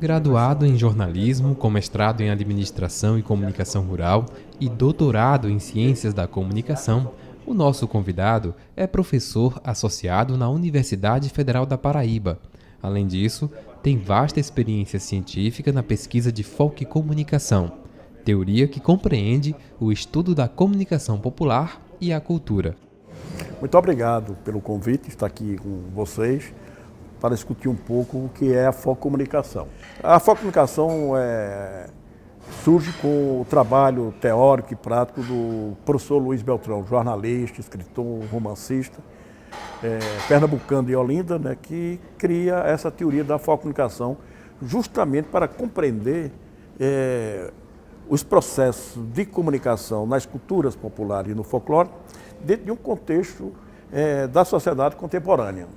Graduado em jornalismo, com mestrado em administração e comunicação rural e doutorado em ciências da comunicação, o nosso convidado é professor associado na Universidade Federal da Paraíba. Além disso, tem vasta experiência científica na pesquisa de folccomunicação, teoria que compreende o estudo da comunicação popular e a cultura. Muito obrigado pelo convite, estar aqui com vocês para discutir um pouco o que é a folccomunicação. A folccomunicação surge com o trabalho teórico e prático do professor Luiz Beltrão, jornalista, escritor, romancista, pernambucano de Olinda, né, que cria essa teoria da folccomunicação justamente para compreender os processos de comunicação nas culturas populares e no folclore dentro de um contexto da sociedade contemporânea.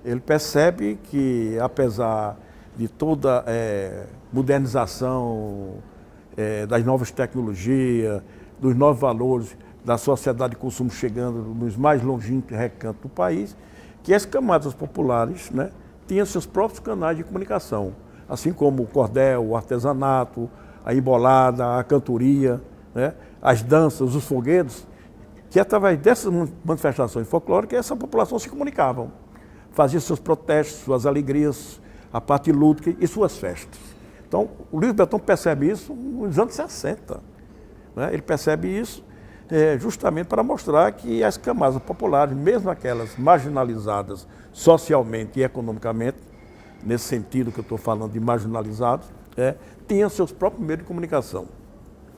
Ele percebe que, apesar de toda modernização das novas tecnologias, dos novos valores da sociedade de consumo chegando nos mais longínquos recantos do país, que as camadas populares, né, tinham seus próprios canais de comunicação, assim como o cordel, o artesanato, a embolada, a cantoria, né, as danças, os foguetes, que através dessas manifestações folclóricas essa população se comunicava. Fazia seus protestos, suas alegrias, a parte lúdica e suas festas. Então, o Luiz Beltrão percebe isso nos anos 60. Né? Ele percebe isso justamente para mostrar que as camadas populares, mesmo aquelas marginalizadas socialmente e economicamente, nesse sentido que eu estou falando de marginalizados, tinham seus próprios meios de comunicação.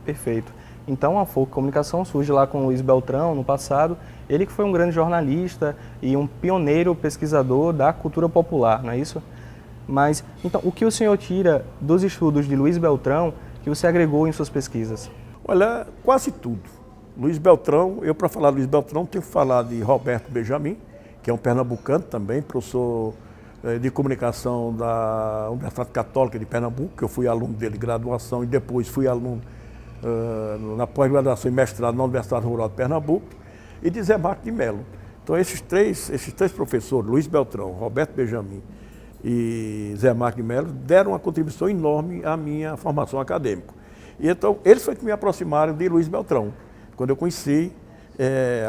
Perfeito. Então a folccomunicação surge lá com o Luiz Beltrão no passado, ele que foi um grande jornalista e um pioneiro pesquisador da cultura popular, não é isso? Mas, então, o que o senhor tira dos estudos de Luiz Beltrão que você agregou em suas pesquisas? Olha, quase tudo. Luiz Beltrão, para falar de Luiz Beltrão, tenho que falar de Roberto Benjamin, que é um pernambucano também, professor de comunicação da Universidade Católica de Pernambuco, que eu fui aluno dele de graduação e depois fui aluno na pós-graduação e mestrado na Universidade Rural de Pernambuco, e de Zé Marques de Mello. Então esses três professores, Luiz Beltrão, Roberto Benjamin e Zé Marques de Mello, deram uma contribuição enorme à minha formação acadêmica. E então eles foi que me aproximaram de Luiz Beltrão, quando eu conheci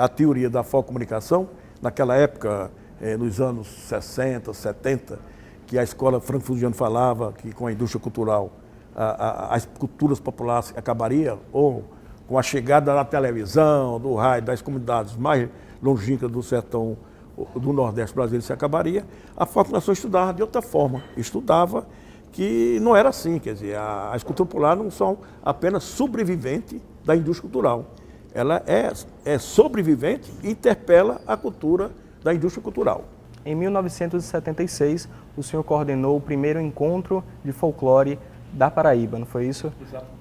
a teoria da folccomunicação, naquela época, nos anos 60, 70, que a escola franco-fusiana falava que com a indústria cultural as culturas populares acabariam, ou com a chegada da televisão, do rádio, das comunidades mais longínquas do sertão do Nordeste brasileiro se acabaria, a folccomunicação estudava de outra forma, estudava que não era assim, quer dizer, as culturas populares não são apenas sobreviventes da indústria cultural, ela é sobrevivente e interpela a cultura da indústria cultural. Em 1976, o senhor coordenou o primeiro encontro de folclore da Paraíba, não foi isso? Exato.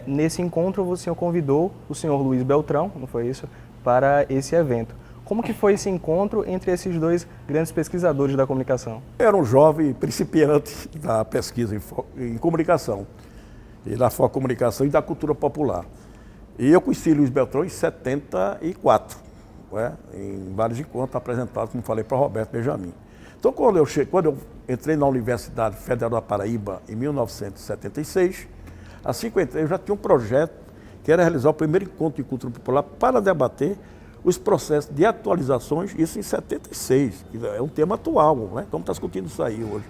Nesse encontro, o senhor convidou o senhor Luiz Beltrão, não foi isso, para esse evento. Como que foi esse encontro entre esses dois grandes pesquisadores da comunicação? Eu era um jovem principiante da pesquisa em comunicação, e da folccomunicação e da cultura popular. E eu conheci Luiz Beltrão em 74, em vários encontros apresentados, como falei, para Roberto Benjamin. Então, quando eu entrei na Universidade Federal da Paraíba, em 1976, assim que eu entrei, eu já tinha um projeto que era realizar o primeiro encontro de cultura popular para debater os processos de atualizações, isso em 76, que é um tema atual, né? Estamos discutindo isso aí hoje,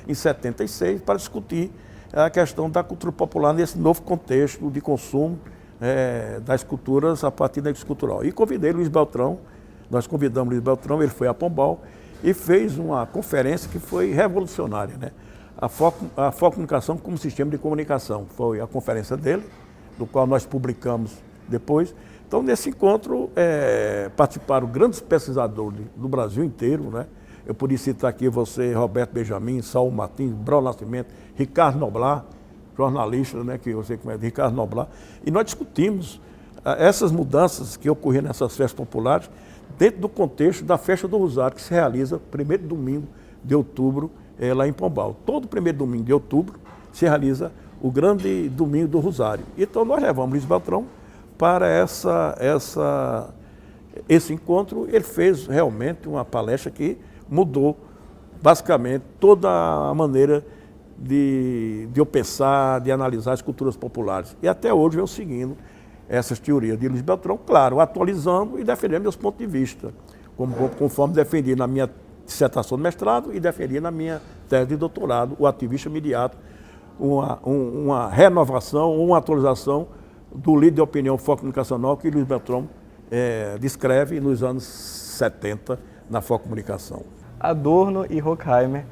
em 76, para discutir a questão da cultura popular nesse novo contexto de consumo das culturas a partir da indústria cultural. E convidei Luiz Beltrão, nós convidamos Luiz Beltrão, ele foi a Pombal, e fez uma conferência que foi revolucionária, né? A folccomunicação como sistema de comunicação. Foi a conferência dele, do qual nós publicamos depois. Então, nesse encontro, participaram grandes pesquisadores do Brasil inteiro, né? Eu podia citar aqui você, Roberto Benjamin, Saul Martins, Brau Nascimento, Ricardo Noblar, jornalista, né, que você conhece, Ricardo Noblar. E nós discutimos essas mudanças que ocorriam nessas festas populares, dentro do contexto da Festa do Rosário, que se realiza primeiro domingo de outubro lá em Pombal. Todo primeiro domingo de outubro se realiza o grande domingo do Rosário. Então nós levamos Luiz Beltrão para esse encontro. Ele fez realmente uma palestra que mudou basicamente toda a maneira de eu pensar, de analisar as culturas populares. E até hoje venho seguindo essas teorias de Luiz Beltrão, claro, atualizando e defendendo meus pontos de vista, conforme defendi na minha dissertação de mestrado e defendi na minha tese de doutorado, o ativista imediato, uma renovação, uma atualização do líder de opinião foco comunicacional que Luiz Beltrão descreve nos anos 70 na Foco Comunicação. Adorno e Horkheimer,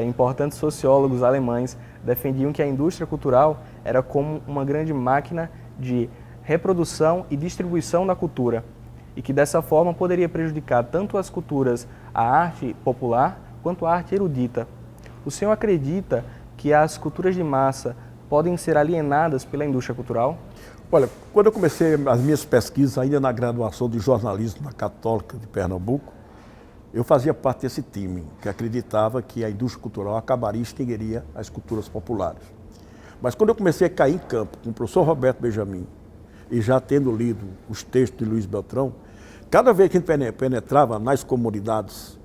importantes sociólogos alemães, defendiam que a indústria cultural era como uma grande máquina de reprodução e distribuição da cultura, e que dessa forma poderia prejudicar tanto as culturas, a arte popular, quanto a arte erudita. O senhor acredita que as culturas de massa podem ser alienadas pela indústria cultural? Olha, quando eu comecei as minhas pesquisas ainda na graduação de jornalismo na Católica de Pernambuco, eu fazia parte desse time que acreditava que a indústria cultural acabaria e extinguiria as culturas populares. Mas quando eu comecei a cair em campo com o professor Roberto Benjamin, e já tendo lido os textos de Luiz Beltrão, cada vez que a gente penetrava nas comunidades,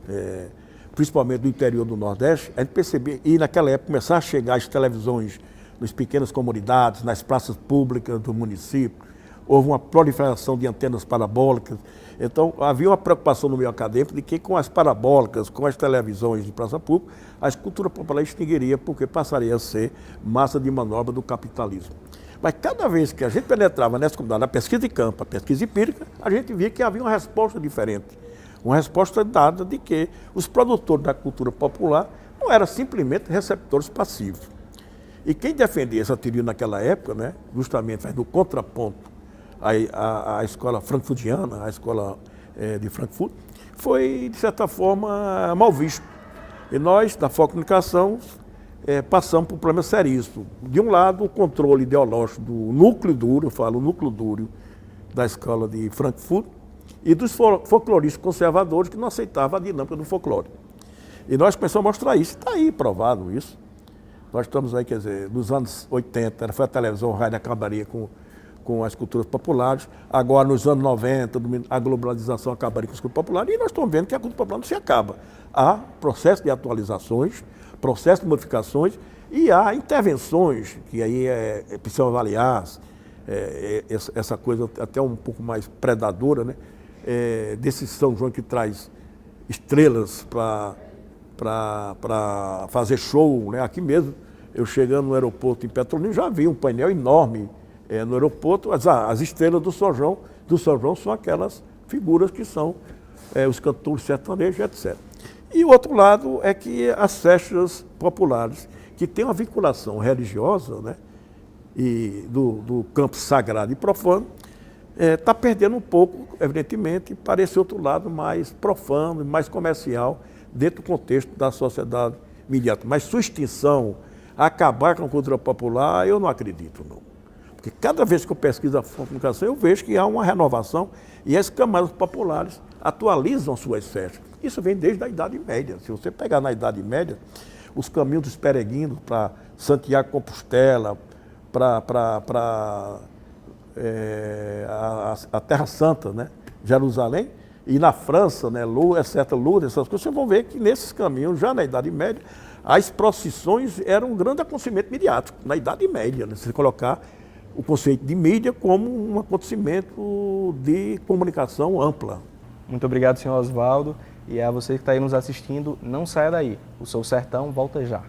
principalmente do interior do Nordeste, a gente percebia, e naquela época começaram a chegar as televisões nas pequenas comunidades, nas praças públicas do município, houve uma proliferação de antenas parabólicas. Então, havia uma preocupação no meio acadêmico de que com as parabólicas, com as televisões de praça pública, a cultura popular extinguiria porque passaria a ser massa de manobra do capitalismo. Mas cada vez que a gente penetrava nessa comunidade, na pesquisa de campo, a pesquisa empírica, a gente via que havia uma resposta diferente. Uma resposta dada de que os produtores da cultura popular não eram simplesmente receptores passivos. E quem defendia essa teoria naquela época, né, justamente faz no contraponto à escola frankfurtiana, à escola de Frankfurt, foi, de certa forma, mal visto. E nós, da Foco Comunicação, passamos por um problema seríssimo. De um lado, o controle ideológico do núcleo duro, eu falo núcleo duro da escola de Frankfurt, e dos folcloristas conservadores que não aceitavam a dinâmica do folclore. E nós começamos a mostrar isso, está aí provado isso. Nós estamos aí, quer dizer, nos anos 80, foi a televisão, o rádio acabaria com as culturas populares, agora nos anos 90, a globalização acabaria com as culturas populares, e nós estamos vendo que a cultura popular não se acaba. Há processo de atualizações, processo de modificações e há intervenções que aí precisam avaliar essa coisa até um pouco mais predadora, né? Desse São João que traz estrelas para fazer show, né? Aqui mesmo, eu chegando no aeroporto em Petrolina, já vi um painel enorme no aeroporto, as estrelas do São João são aquelas figuras que são os cantores sertanejos, etc. E o outro lado é que as festas populares, que têm uma vinculação religiosa, né, e do campo sagrado e profano, está perdendo um pouco, evidentemente, para esse outro lado mais profano, mais comercial, dentro do contexto da sociedade imediata. Mas sua extinção, acabar com a cultura popular, eu não acredito, não. Porque cada vez que eu pesquiso a comunicação, eu vejo que há uma renovação e as camadas populares atualizam suas festas. Isso vem desde a Idade Média. Se você pegar na Idade Média, os caminhos dos peregrinos para Santiago Compostela, para a Terra Santa, né, Jerusalém, e na França, né, Lourdes, essas coisas, vocês vão ver que nesses caminhos, já na Idade Média, as procissões eram um grande acontecimento midiático, na Idade Média, né, se colocar o conceito de mídia como um acontecimento de comunicação ampla. Muito obrigado, senhor Oswaldo. E a você que está aí nos assistindo, não saia daí. O Sou Sertão volta já.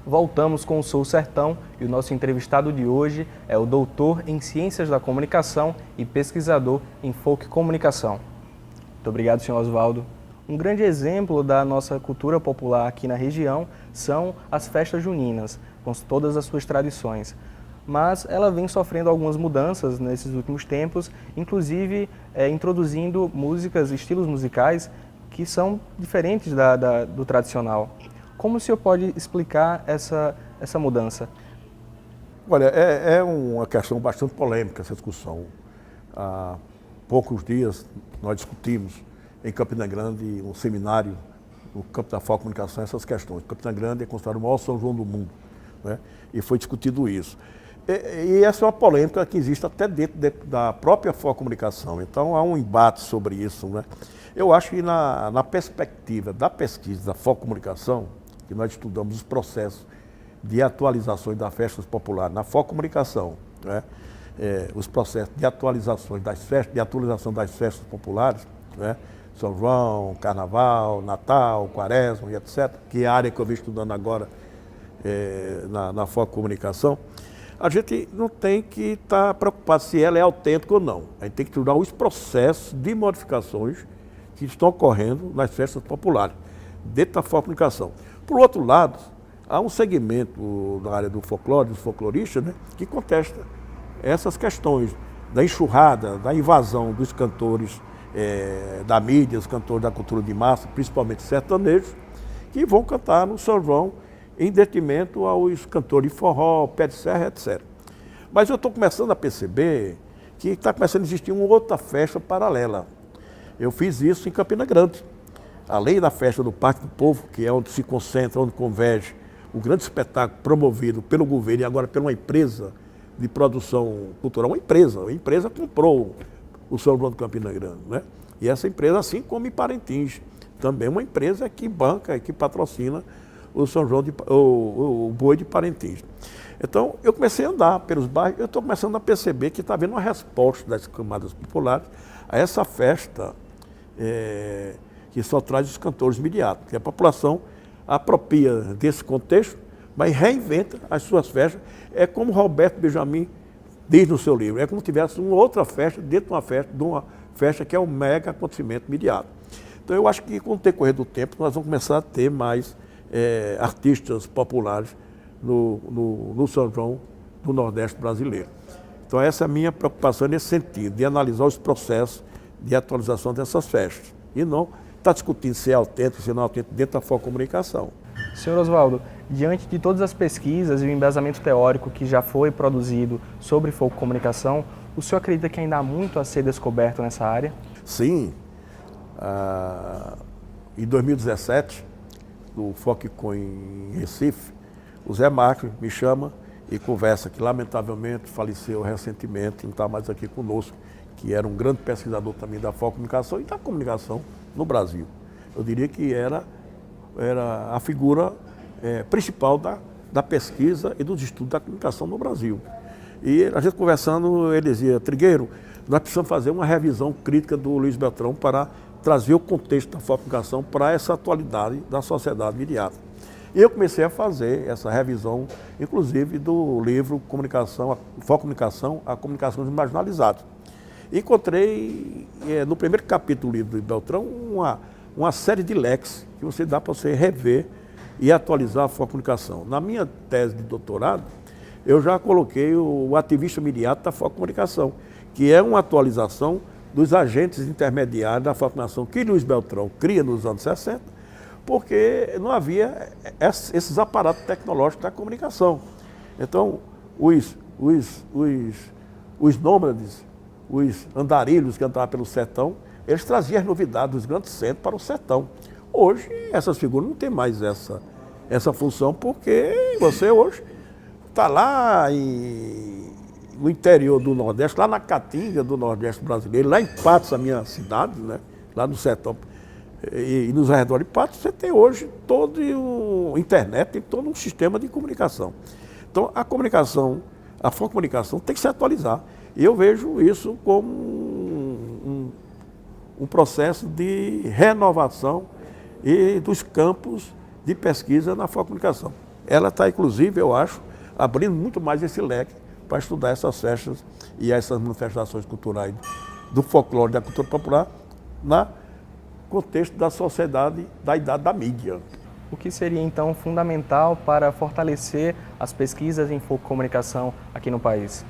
Voltamos com o Sou Sertão e o nosso entrevistado de hoje é o doutor em Ciências da Comunicação e pesquisador em Folk Comunicação. Muito obrigado, senhor Oswaldo. Um grande exemplo da nossa cultura popular aqui na região são as festas juninas, com todas as suas tradições. Mas ela vem sofrendo algumas mudanças nesses últimos tempos, inclusive introduzindo músicas, estilos musicais que são diferentes do tradicional. Como o senhor pode explicar essa mudança? Olha, é uma questão bastante polêmica essa discussão. Há poucos dias nós discutimos em Campina Grande um seminário no campo da comunicação essas questões. Campina Grande é considerado o maior São João do mundo, né? E foi discutido isso. E essa é uma polêmica que existe até dentro da própria comunicação. Então há um embate sobre isso, né? Eu acho que na perspectiva da pesquisa da comunicação, que nós estudamos os processos de atualizações das festas populares na comunicação, né? Os processos de atualizações das festas, de atualização das festas populares, né? São João, Carnaval, Natal, Quaresma e etc., que é a área que eu estou estudando agora na comunicação, a gente não tem que estar preocupado se ela é autêntica ou não. A gente tem que estudar os processos de modificações que estão ocorrendo nas festas populares, dentro da comunicação. Por outro lado, há um segmento na área do folclore, dos folcloristas, né, que contesta essas questões da enxurrada, da invasão dos cantores da mídia, os cantores da cultura de massa, principalmente sertanejos, que vão cantar no São João em detrimento aos cantores de forró, pé de serra, etc. Mas eu estou começando a perceber que está começando a existir uma outra festa paralela. Eu fiz isso em Campina Grande. Além da festa do Parque do Povo, que é onde se concentra, onde converge o grande espetáculo promovido pelo governo e agora por uma empresa de produção cultural, uma empresa comprou o São João de Campina Grande, né? E essa empresa, assim como em Parintins, também uma empresa que banca, que patrocina o São João, o Boi de Parintins. Então, eu comecei a andar pelos bairros, eu estou começando a perceber que está havendo uma resposta das camadas populares a essa festa que só traz os cantores imediatos, que a população apropria desse contexto, mas reinventa as suas festas. É como Roberto Benjamin diz no seu livro, é como se tivesse uma outra festa dentro de uma festa que é um mega acontecimento imediato. Então eu acho que com o decorrer do tempo nós vamos começar a ter mais artistas populares no São João do Nordeste brasileiro. Então essa é a minha preocupação nesse sentido, de analisar os processos de atualização dessas festas. E não estar discutindo se é autêntico, se não é autêntico dentro da comunicação. Senhor Oswaldo, diante de todas as pesquisas e o embasamento teórico que já foi produzido sobre comunicação, o senhor acredita que ainda há muito a ser descoberto nessa área? Sim. Em 2017, no FOCCOM em Recife, o Zé Marcos me chama e conversa que, lamentavelmente, faleceu recentemente, não está mais aqui conosco, que era um grande pesquisador também da comunicação e da comunicação no Brasil. Eu diria que era a figura principal da pesquisa e dos estudos da comunicação no Brasil. E a gente conversando, ele dizia: Trigueiro, nós precisamos fazer uma revisão crítica do Luiz Beltrão para trazer o contexto da comunicação para essa atualidade da sociedade imediata. E eu comecei a fazer essa revisão, inclusive do livro Comunicação, a Comunicação dos Marginalizados. Encontrei, no primeiro capítulo do livro do Beltrão, uma série de leques que você dá para você rever e atualizar a comunicação. Na minha tese de doutorado, eu já coloquei o ativista imediato da comunicação, que é uma atualização dos agentes intermediários da comunicação que Luiz Beltrão cria nos anos 60, porque não havia esses aparatos tecnológicos da comunicação. Então, os nômades, os andarilhos que andavam pelo sertão, eles traziam as novidades dos grandes centros para o sertão. Hoje, essas figuras não têm mais essa função, porque você hoje está lá no interior do Nordeste, lá na Caatinga do Nordeste brasileiro, lá em Patos, a minha cidade, né? Lá no sertão, e nos arredores de Patos, você tem hoje todo internet, tem todo um sistema de comunicação. Então, a comunicação tem que se atualizar. E eu vejo isso como um processo de renovação e dos campos de pesquisa na comunicação. Ela está, inclusive, eu acho, abrindo muito mais esse leque para estudar essas festas e essas manifestações culturais do folclore, da cultura popular, no contexto da sociedade da idade da mídia. O que seria, então, fundamental para fortalecer as pesquisas em comunicação aqui no país?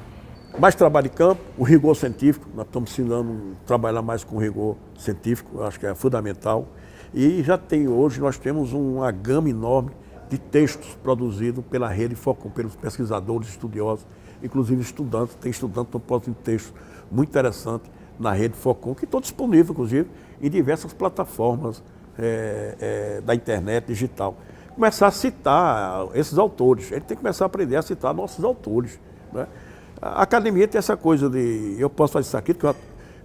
Mais trabalho de campo, o rigor científico, nós estamos ensinando a trabalhar mais com rigor científico, eu acho que é fundamental. E já tem hoje, nós temos uma gama enorme de textos produzidos pela rede Focom, pelos pesquisadores, estudiosos, inclusive estudantes. Tem estudantes que estão produzindo textos muito interessantes na rede Focom, que estão disponíveis, inclusive, em diversas plataformas da internet digital. Começar a citar esses autores. A gente tem que começar a aprender a citar nossos autores, né? A academia tem essa coisa de... Eu posso fazer isso aqui, porque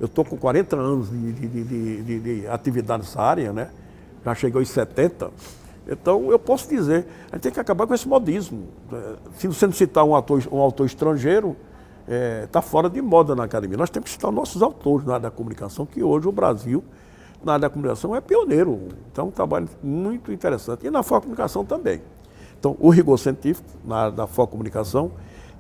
eu estou com 40 anos de atividade nessa área, né? Já cheguei aos 70. Então, eu posso dizer, a gente tem que acabar com esse modismo. Se você não citar um autor estrangeiro, está fora de moda na academia. Nós temos que citar nossos autores na área da comunicação, que hoje o Brasil, na área da comunicação, é pioneiro. Então, é um trabalho muito interessante. E na Focomunicação também. Então, o rigor científico na área da Focomunicação,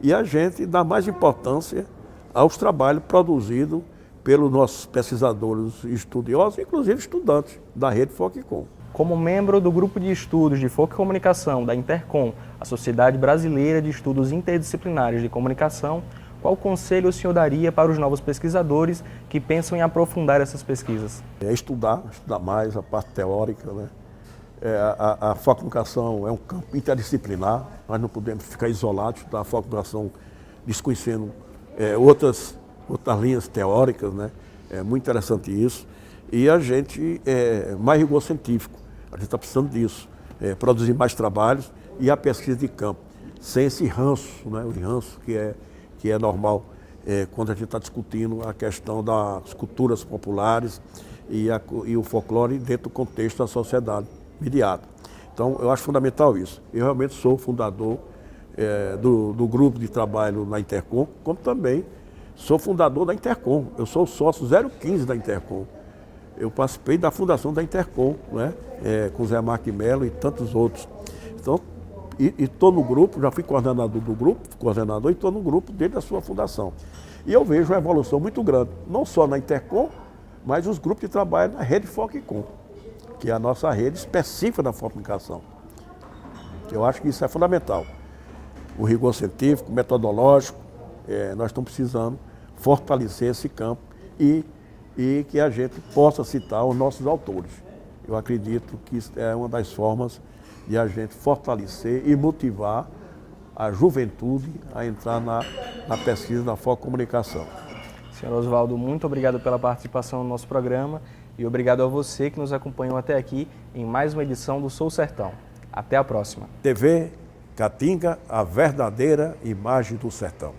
e a gente dá mais importância aos trabalhos produzidos pelos nossos pesquisadores estudiosos, inclusive estudantes da rede Focom. Como membro do grupo de estudos de Focomunicação da Intercom, a Sociedade Brasileira de Estudos Interdisciplinares de Comunicação, qual conselho o senhor daria para os novos pesquisadores que pensam em aprofundar essas pesquisas? Estudar mais a parte teórica, né? A Focomunicação é um campo interdisciplinar, nós não podemos ficar isolados da Focomunicação desconhecendo outras linhas teóricas, né? É muito interessante isso. E a gente, mais rigor científico, a gente está precisando disso, produzir mais trabalhos e a pesquisa de campo, sem esse ranço, né? O ranço que é normal quando a gente está discutindo a questão das culturas populares e o folclore dentro do contexto da sociedade mediada. Então, eu acho fundamental isso. Eu realmente sou fundador do grupo de trabalho na Intercom, como também sou fundador da Intercom. Eu sou o sócio 015 da Intercom. Eu participei da fundação da Intercom, né? Com Zé Marques Mello e tantos outros. Então, estou no grupo, já fui coordenador do grupo, e estou no grupo desde a sua fundação. E eu vejo uma evolução muito grande, não só na Intercom, mas os grupos de trabalho na rede Focom, que é a nossa rede específica da comunicação. Eu acho que isso é fundamental. O rigor científico, metodológico, nós estamos precisando fortalecer esse campo e que a gente possa citar os nossos autores. Eu acredito que isso é uma das formas de a gente fortalecer e motivar a juventude a entrar na pesquisa da Focomunicação. Senhor Oswaldo, muito obrigado pela participação no nosso programa e obrigado a você que nos acompanhou até aqui em mais uma edição do Sou Sertão. Até a próxima. TV Caatinga, a verdadeira imagem do sertão.